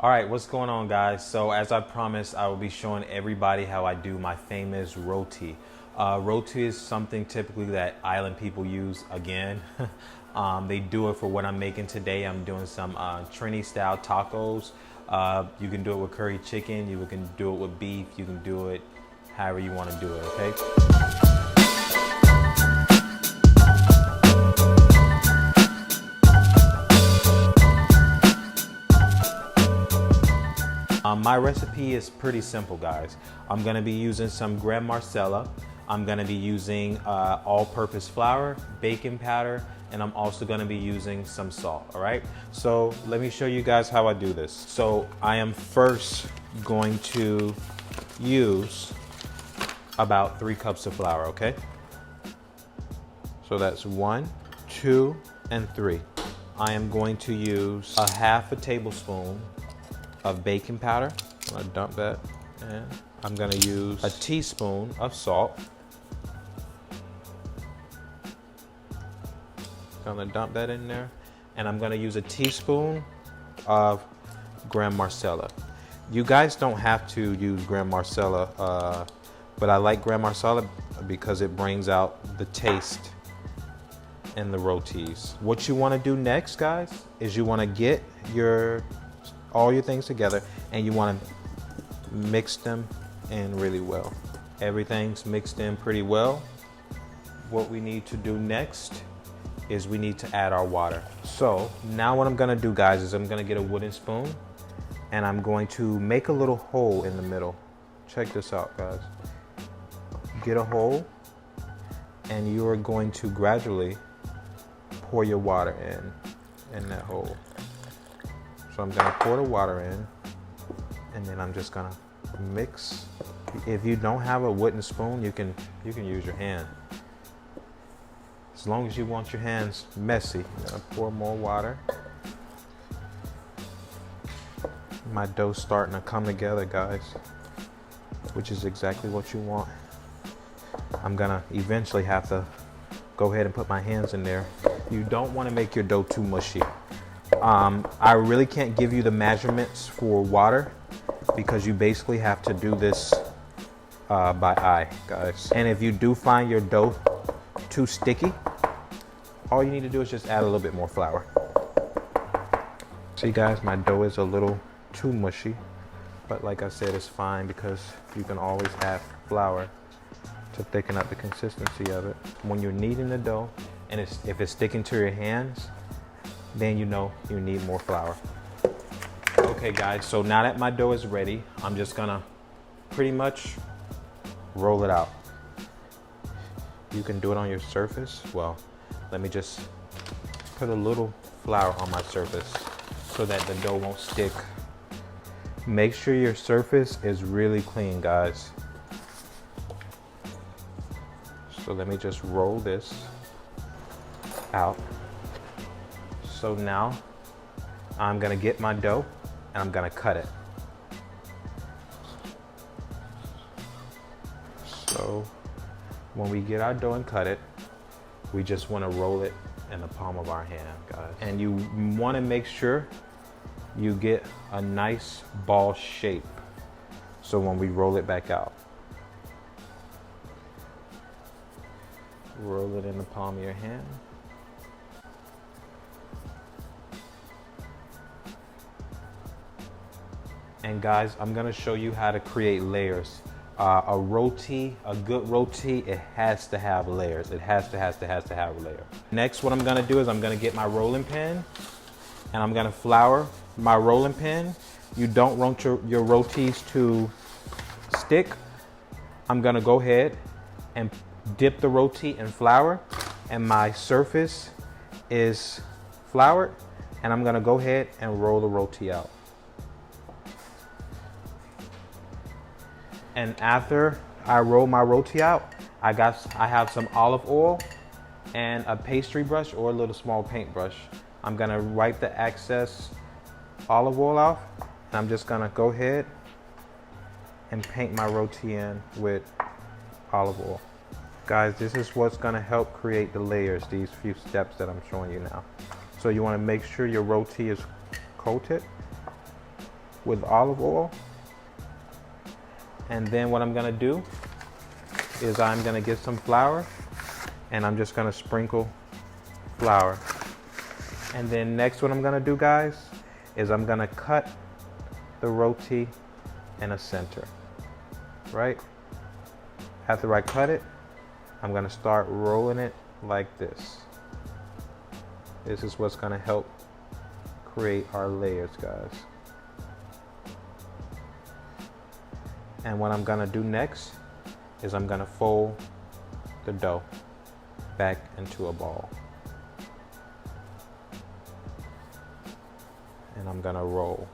All right, what's going on, guys? So as I promised, I will be showing everybody how I do my famous roti. Roti is something typically that island people use again. They do it for what I'm making today. I'm doing some Trini style tacos. You can do it with curry chicken. You can do it with beef. You can do it however you want to do it, okay? My recipe is pretty simple, guys. I'm gonna be using some garam masala. I'm gonna be using all-purpose flour, baking powder, and I'm also gonna be using some salt, all right? So let me show you guys how I do this. So I am first going to use about 3 cups of flour, okay? So that's 1, 2, and 3. I am going to use a half a tablespoon of baking powder. I'm gonna dump that in. I'm gonna use a teaspoon of salt. Gonna dump that in there. And I'm gonna use a teaspoon of garam masala. You guys don't have to use garam masala, but I like garam masala because it brings out the taste in the rotis. What you wanna do next, guys, is you wanna get all your things together and you want to mix them in really well. Everything's mixed in pretty well. What we need to do next is we need to add our water. So now what I'm gonna do, guys, is I'm gonna get a wooden spoon and I'm going to make a little hole in the middle. Check this out, guys. Get a hole and you are going to gradually pour your water in that hole. So I'm gonna pour the water in and then I'm just gonna mix. If you don't have a wooden spoon, you can use your hand. As long as you want your hands messy. I'm gonna pour more water. My dough's starting to come together, guys, which is exactly what you want. I'm gonna eventually have to go ahead and put my hands in there. You don't wanna make your dough too mushy. I really can't give you the measurements for water because you basically have to do this by eye, guys. And if you do find your dough too sticky, all you need to do is just add a little bit more flour. See, guys, my dough is a little too mushy, but like I said, it's fine because you can always add flour to thicken up the consistency of it. When you're kneading the dough and if it's sticking to your hands, then you know you need more flour. Okay, guys, so now that my dough is ready, I'm just gonna pretty much roll it out. You can do it on your surface. Well, let me just put a little flour on my surface so that the dough won't stick. Make sure your surface is really clean, guys. So let me just roll this out. So now I'm gonna get my dough and I'm gonna cut it. So when we get our dough and cut it, we just wanna roll it in the palm of our hand, guys. And you wanna make sure you get a nice ball shape. So when we roll it back out, roll it in the palm of your hand. And guys, I'm gonna show you how to create layers. A good roti, it has to have layers. It has to have a layer. Next, what I'm gonna do is I'm gonna get my rolling pin and I'm gonna flour my rolling pin. You don't want your rotis to stick. I'm gonna go ahead and dip the roti in flour and my surface is floured and I'm gonna go ahead and roll the roti out. And after I roll my roti out, I have some olive oil and a pastry brush or a little small paintbrush. I'm gonna wipe the excess olive oil off and I'm just gonna go ahead and paint my roti in with olive oil. Guys, this is what's gonna help create the layers, these few steps that I'm showing you now. So you wanna make sure your roti is coated with olive oil. And then what I'm gonna do is I'm gonna get some flour and I'm just gonna sprinkle flour. And then next what I'm gonna do, guys, is I'm gonna cut the roti in a center, right? After I cut it, I'm gonna start rolling it like this. This is what's gonna help create our layers, guys. And what I'm gonna do next is I'm gonna fold the dough back into a ball. And I'm gonna roll.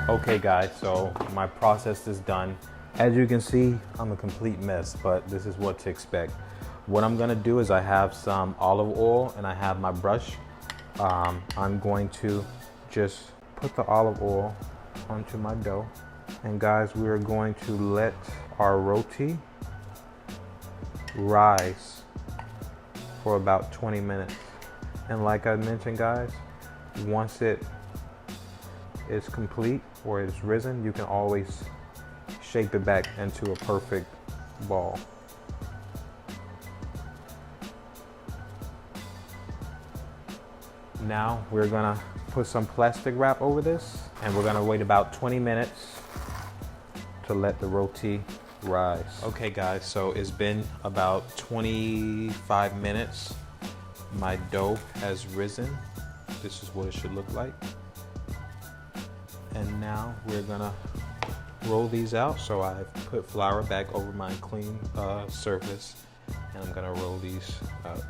Okay guys, so my process is done. As you can see, I'm a complete mess, but this is what to expect. What I'm gonna do is I have some olive oil and I have my brush. I'm going to just put the olive oil onto my dough. And guys, we are going to let our roti rise for about 20 minutes. And like I mentioned, guys, once it is complete or it's risen, you can always shape it back into a perfect ball. Now we're gonna put some plastic wrap over this and we're gonna wait about 20 minutes to let the roti rise. Okay guys, so it's been about 25 minutes. My dough has risen. This is what it should look like. And now we're gonna roll these out. So I've put flour back over my clean surface and I'm gonna roll these out.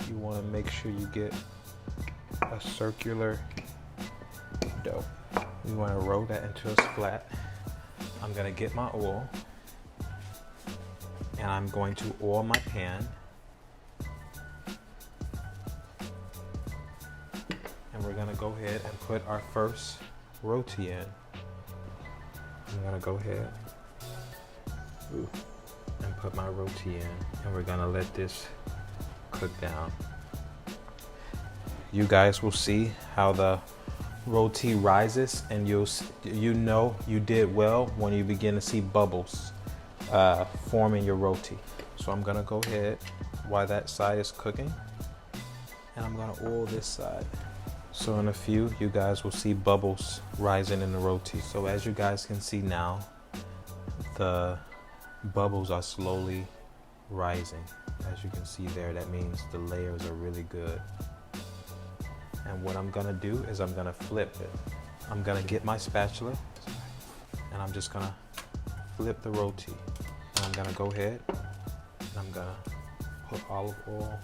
You wanna make sure you get a circular dough. You wanna roll that until it's flat. I'm gonna get my oil and I'm going to oil my pan. And we're gonna go ahead and put our first roti in. I'm gonna go ahead and put my roti in, and we're gonna let this cook down. You guys will see how the roti rises, and you know you did well when you begin to see bubbles forming your roti. So I'm gonna go ahead while that side is cooking, and I'm gonna oil this side. So in a few, you guys will see bubbles rising in the roti. So as you guys can see now, the bubbles are slowly rising. As you can see there, that means the layers are really good. And what I'm gonna do is I'm gonna flip it. I'm gonna get my spatula and I'm just gonna flip the roti. And I'm gonna go ahead and I'm gonna put olive oil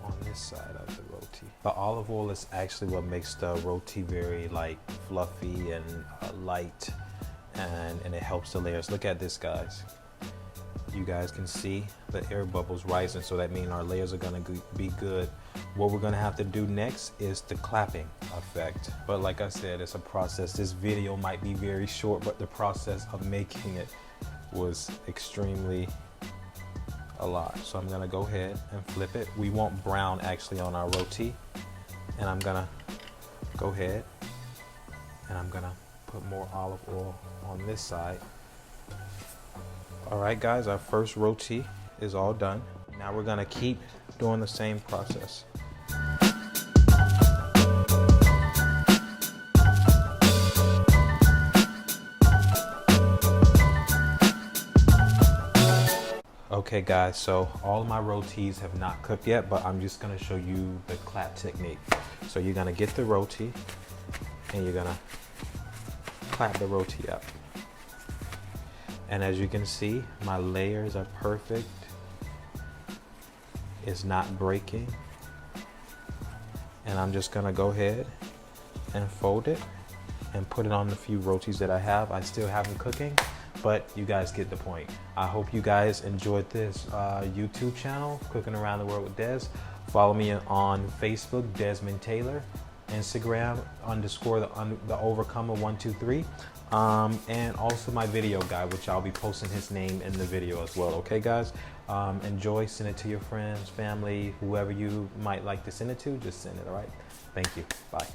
on this side of the roti. The olive oil is actually what makes the roti very like fluffy and light, and it helps the layers. Look at this, guys. You guys can see the air bubbles rising, so that means our layers are gonna be good. What we're gonna have to do next is the clapping effect. But like I said, it's a process. This video might be very short, but the process of making it was extremely a lot. So I'm gonna go ahead and flip it. We want brown actually on our roti. And I'm gonna go ahead and I'm gonna put more olive oil on this side. All right guys, our first roti is all done. Now we're gonna keep doing the same process. Okay guys, so all of my rotis have not cooked yet, but I'm just gonna show you the clap technique. So you're gonna get the roti and you're gonna clap the roti up. And as you can see, my layers are perfect. It's not breaking. And I'm just gonna go ahead and fold it and put it on the few rotis that I have. I still have them cooking, but you guys get the point. I hope you guys enjoyed this YouTube channel, Cooking Around the World with Des. Follow me on Facebook, Desmond Taylor, Instagram, _ the Overcomer 123, and also my video guy, which I'll be posting his name in the video as well. Okay, guys, enjoy, send it to your friends, family, whoever you might like to send it to, just send it. All right, thank you, bye.